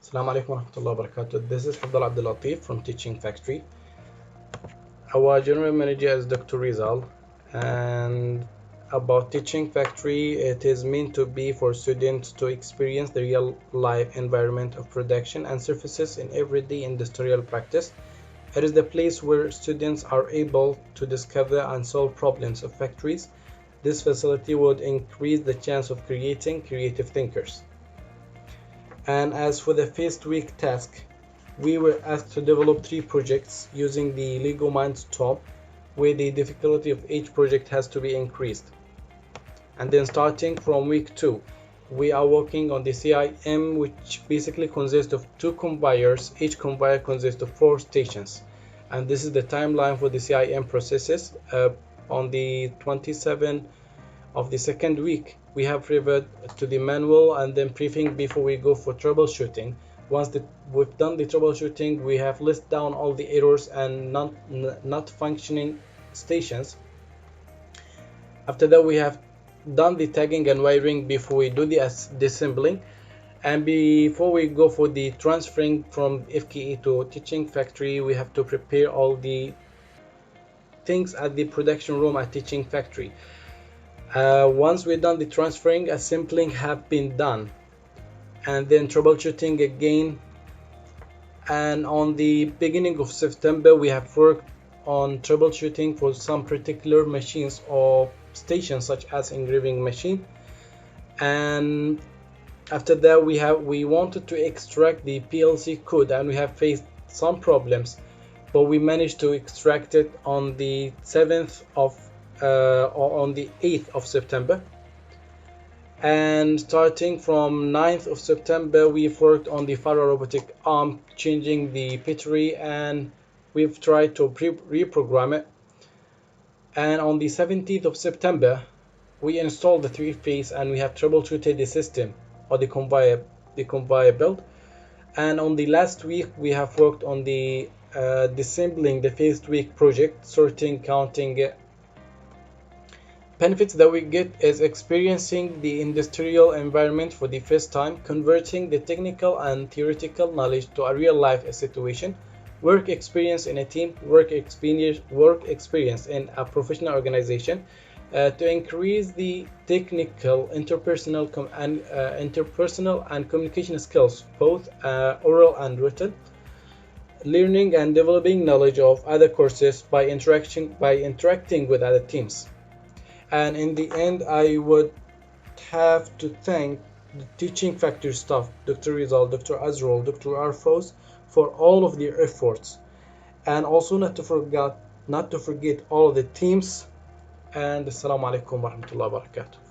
Assalamu alaikum warahmatullahi wabarakatuh. This is Hefdhallah from Teaching Factory. Our general manager is Dr. Rizal, and about Teaching Factory, it is meant to be for students to experience the real life environment of production and services in everyday industrial practice. It is the place where students are able to discover and solve problems of factories. This facility would increase the chance of creating creative thinkers. And as for the first week task, we were asked to develop 3 projects using the Lego Mindstorm, where the difficulty of each project has to be increased. And then starting from week 2, we are working on the CIM, which basically consists of 2 conveyors. Each conveyor consists of 4 stations. And this is the timeline for the CIM processes. On the 27th of the second week, we have referred to the manual and then briefing before we go for troubleshooting. Once we've done the troubleshooting, we have listed down all the errors and not functioning stations. After that, we have done the tagging and wiring before we do the disassembling. And before we go for the transferring from FKE to Teaching Factory, we have to prepare all the things at the production room at Teaching Factory. Once we're done the transferring, assembling have been done, and then troubleshooting again. And on the beginning of September, we have worked on troubleshooting for some particular machines or stations, such as engraving machine. And after that, we wanted to extract the PLC code, and we have faced some problems, but we managed to extract it on the 7th of or on the 8th of September. And starting from 9th of September, we've worked on the Faro robotic arm, changing the battery, and we've tried to reprogram it. And on the 17th of September, we installed the 3-phase, and we have troubleshooted the system or the conveyor belt. And on the last week, we have worked on the disassembling the first week project, sorting, counting. Benefits that we get is experiencing the industrial environment for the first time, converting the technical and theoretical knowledge to a real-life situation, work experience in a team, work experience in a professional organization, to increase the technical, interpersonal and communication skills, both oral and written, learning and developing knowledge of other courses by interacting with other teams. And in the end, I would have to thank the Teaching Factory staff, Dr. Rizal, Dr. Azrul, Dr. Arfos, for all of their efforts, and also not to forget all of the teams. And Assalamu alaikum warahmatullahi wabarakatuh.